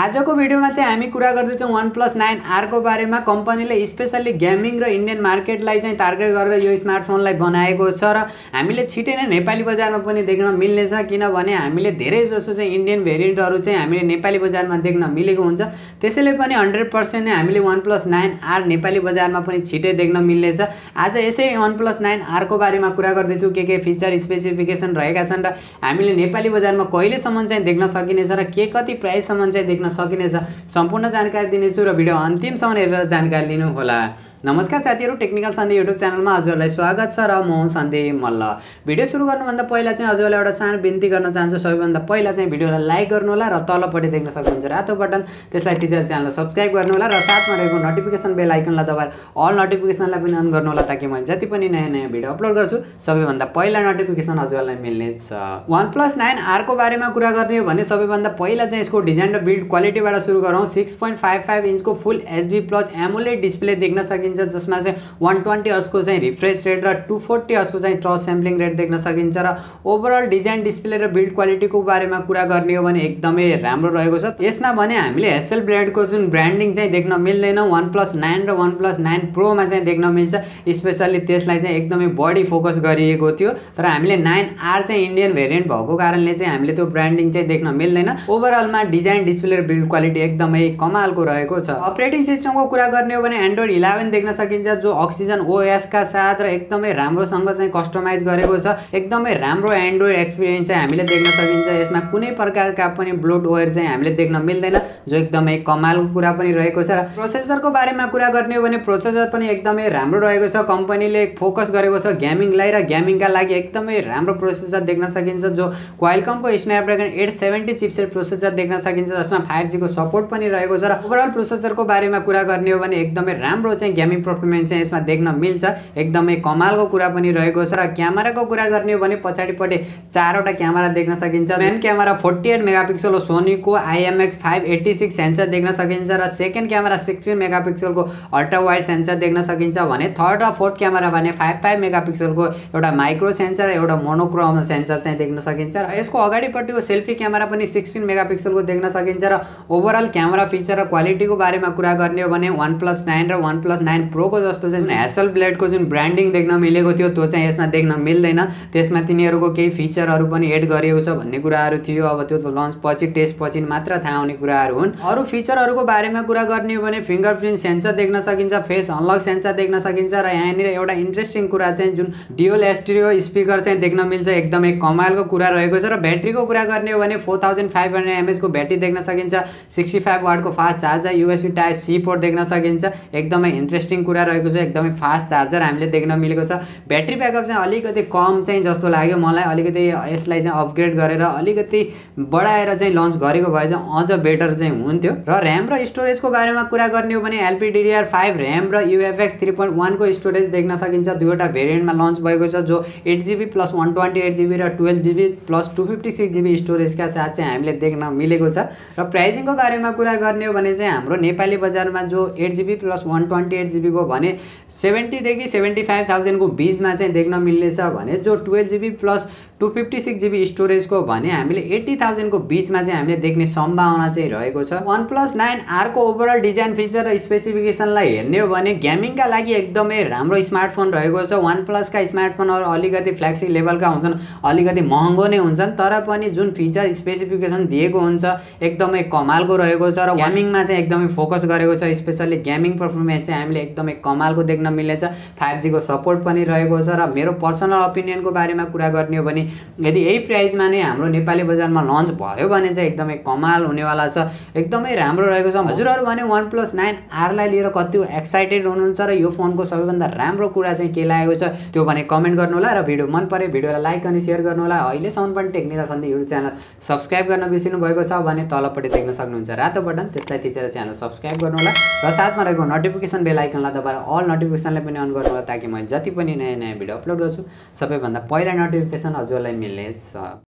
आजको भिडियोमा चाहिँ हामी कुरा गर्दैछौँ OnePlus 9R को बारेमा। कम्पनीले स्पेशली गेमिङ र इन्डियन मार्केटलाई चाहिँ टार्गेट गरेर यो स्मार्टफोनलाई बनाएको छ र हामीले छिटै नै नेपाली बजारमा पनि देख्न मिल्नेछ, किनभने हामीले धेरै जसो चाहिँ इन्डियन भेरिएन्टहरु चाहिँ हामीले नेपाली बजारमा देख्न मिलेको हुन्छ। त्यसैले पनि 100% नै हामीले OnePlus 9R नेपाली बजारमा पनि छिटै देख्न मिल्नेछ। आज यसै OnePlus 9R को बारेमा कुरा गर्दैछु, के फिचर स्पेसिफिकेसन रहेका छन् र हामीले नेपाली बजारमा कहिलेसम्म चाहिँ देख्न सकिनेछ र के कति प्राइससम्म चाहिँ देख्न सकिनेछ सम्पूर्ण जानकारी दिनेछु र भिडियो अन्तिमसम्म हेरेर जानकारी लिनु होला। नमस्कार साथीहरु, टेक्निकल सन्दीप युट्युब च्यानलमा हजुरलाई स्वागत छ र म सन्दीप मल्ल। भिडियो सुरु गर्नुभन्दा पहिला चाहिँ हजुरलाई एउटा सानो बिन्ती गर्न चाहन्छु। सबैभन्दा पहिला चाहिँ भिडियोलाई लाइक गर्नु होला र तलपट्टि देख्न सक्नुहुन्छ रातो बटन, त्यसलाई टिचर च्यानललाई सब्स्क्राइब गर्नु होला र साथमा रहेको नोटिफिकेसन बेल आइकनलाई दबाएर अल नोटिफिकेसनलाई पनि अन गर्नु होला, ताकि मैले जति पनि नयाँ भिडियो अपलोड गर्छु सबैभन्दा पहिला नोटिफिकेसन हजुरलाई मिल्नेछ। OnePlus 9R को बारेमा कुरा गर्ने हो भने सबैभन्दा पहिला चाहिँ यसको डिजाइन र बिल्ड क्वालिटीबाट सुरु गरौँ। 6.55 इन्चको फुल HD प्लस एमोलेड डिस्प्ले देख्न सकिन्छ, जसमा चाहिँ 120 हर्ट्ज को चाहिँ रिफ्रेश रेट र 240 हर्ट्ज को चाहिँ टच स्याम्पलिङ रेट देख्न सकिन्छ। र ओभरअल डिजाइन डिस्प्ले र बिल्ड क्वालिटीको बारेमा कुरा गर्ने हो भने एकदमै राम्रो रहेको छ। यसमा भने हामीले एसएल ब्लेडको जुन ब्रान्डिङ चाहिँ देख्न मिल्दैन, OnePlus 9 र OnePlus 9 Pro मा चाहिँ देख्न मिल्छ। स्पेशली त्यसलाई चाहिँ एकदमै बढी फोकस गरिएको थियो, तर हामीले 9R चाहिँ इन्डियन भेरिएन्ट भएको कारणले चाहिँ हामीले त्यो ब्रान्डिङ चाहिँ देख्न मिल्दैन। ओभरअलमा डिजाइन डिस्प्ले र बिल्ड क्वालिटी एकदमै कमालको रहेको छ। अपरेटिङ सिस्टमको कुरा गर्ने हो भने एन्ड्रोइड 11 देख्न सकिन्छ, जो अक्सिजन OS का साथ र एकदमै राम्रोसँग चाहिँ कस्टमाइज गरेको छ। एकदमै राम्रो एन्ड्रोइड एक्सपिरियन्स चाहिँ हामीले देख्न सकिन्छ। यसमा कुनै प्रकारका पनि ब्लोटवेयर चाहिँ हामीले देख्न मिल्दैन, जो एकदमै कमालको कुरा पनि रहेको छ। र प्रोसेसरको बारेमा कुरा गर्ने हो भने प्रोसेसर पनि एकदमै राम्रो रहेको छ। कम्पनीले फोकस गरेको छ गेमिङलाई र गेमिङका लागि एकदमै राम्रो प्रोसेसर देख्न सकिन्छ, जो क्वालकमको Snapdragon 870 चिपसेट प्रोसेसर देख्न सकिन्छ, जसमा 5G को सपोर्ट पनि रहेको छ। र ओभरअल प्रोसेसरको बारेमा कुरा गर्ने हो भने एकदमै राम्रो चाहिँ गेमिङ पर्फर्मेन्स चाहिँ यसमा देख्न मिल्छ। एकदमै कमालको कुरा पनि रहेको छ। र क्यामेराको कुरा गर्ने हो भने पछाडिपट्टि 4वटा क्यामेरा देख्न सकिन्छ। मेन क्यामेरा 48 मेगापिक्सल हो, सोनीको IMX586 सेन्सर देख्न सकिन्छ र सेकेन्ड क्यामेरा 16 मेगापिक्सलको अल्ट्रा वाइड सेन्सर देख्न सकिन्छ भने थर्ड र फोर्थ क्यामेरा भने 55 मेगापिक्सलको एउटा माइक्रो सेन्सर र एउटा मोनोक्रोम सेन्सर चाहिँ देख्न सकिन्छ। र यसको अगाडिपट्टिको सेल्फी क्यामेरा पनि 16 मेगापिक्सलको देख्न सकिन्छ। र ओभरअल क्यामेरा फिचर र क्वालिटीको बारेमा कुरा गर्ने हो भने OnePlus 9 र OnePlus 9 Pro को जस्तो चाहिँ एसएल ब्लेडको जुन ब्रान्डिङ देख्न मिलेको थियो त्यो चाहिँ यसमा देख्न मिल्दैन। त्यसमा तिनीहरूको केही फिचरहरू पनि एड गरिएको छ भन्ने कुराहरू थियो। अब त्यो त लन्च पछि टेस्ट पछि मात्र थाहा हुने कुराहरू हुन्। अरू फिचरहरूको बारेमा कुरा गर्ने हो भने फिंगरप्रिन्ट सेन्सर देख्न सकिन्छ, फेस अनलक सेन्सर देख्न सकिन्छ र यहाँनिर एउटा इन्ट्रेस्टिङ कुरा चाहिँ जुन ड्युअल स्टिरियो स्पिकर चाहिँ देख्न मिल्छ, एकदमै कमालको कुरा रहेको छ। र ब्याट्रीको कुरा गर्ने हो भने 4500 mAh को ब्याट्री देख्न सकिन्छ, 65 वाटको fast charger, USB Type-C port देख्न सकिन्छ। एकदमै इन्ट्रेस्टिङ कुरा रहेको छ। एकदमै फास्ट चार्जर हामीले देख्न मिलेको छ। ब्याट्री ब्याकअप चाहिँ अलिकति कम चाहिँ जस्तो लाग्यो मलाई। अलिकति यसलाई चाहिँ अपग्रेड गरेर अलिकति बढाएर चाहिँ लन्च गरेको भए चाहिँ अझ बेटर चाहिँ हुन्थ्यो। र र्याम र स्टोरेजको बारेमा कुरा गर्ने हो भने LPDDR5 र्याम र UFS 3.1 को स्टोरेज देख्न सकिन्छ। दुईवटा भेरिएन्टमा लन्च भएको छ, जो 8GB प्लस 128GB र 12GB प्लस 256GB स्टोरेजका साथ चाहिँ हामीले देख्न मिलेको छ। र प्राइसिङको बारेमा कुरा गर्ने हो भने चाहिँ हाम्रो नेपाली बजारमा जो 8GB प्लस 128GB को भने 70 देखि 75,000 को बीचमा चाहिँ देख्न मिल्नेछ भने जो 12GB प्लस 256GB स्टोरेजको भने हामीले 80,000 को बीचमा चाहिँ हामीले देख्ने सम्भावना चाहिँ रहेको छ। OnePlus 9R को ओभरअल डिजाइन फिचर र स्पेसिफिकेसनलाई हेर्ने हो भने गेमिङका लागि एकदमै राम्रो स्मार्टफोन रहेको छ। OnePlus का स्मार्टफोनहरू अलिकति फ्ल्यागशिप लेभलका हुन्छन्, अलिकति महँगो नै हुन्छन्, तर पनि जुन फिचर स्पेसिफिकेसन दिएको हुन्छ एकदमै कमालको रहेको छ। र गेमिङमा चाहिँ एकदमै फोकस गरेको छ। स्पेशली गेमिङ पर्फर्मेन्स चाहिँ हामीले एकदमै कमालको देख्न मिल्नेछ। 5G को सपोर्ट पनि रहेको छ। र मेरो पर्सनल ओपिनियनको बारेमा कुरा गर्ने हो भने यदि यही प्राइसमा नै हाम्रो नेपाली बजारमा लन्च भयो भने चाहिँ एकदमै कमाल हुनेवाला छ। एकदमै राम्रो रहेको छ। हजुरहरू भने OnePlus 9R लाई लिएर कति एक्साइटेड हुनुहुन्छ र यो फोनको सबैभन्दा राम्रो कुरा चाहिँ के लागेको छ त्यो भने कमेन्ट गर्नु होला। र भिडियो मन परे भिडियोलाई लाइक अनि शेयर गर्नु होला। अहिलेसम्म पनि technical Sandeep YouTube channel subscribe गर्न बिर्सिनु भएको छ भने तलपट्टि देख्न सक्नुहुन्छ रातो बटन, त्यसलाई थिचेर च्यानल सब्स्क्राइब गर्नु होला र साथमा रहेको नोटिफिकेसन बेल आइकनलाई दबाएर अल नोटिफिकेसनलाई पनि अन गर्नु होला, ताकि मैले जति पनि नयाँ भिडियो अपलोड गर्छु सबैभन्दा पहिला नोटिफिकेसन हजुरलाई मिल्नेछ।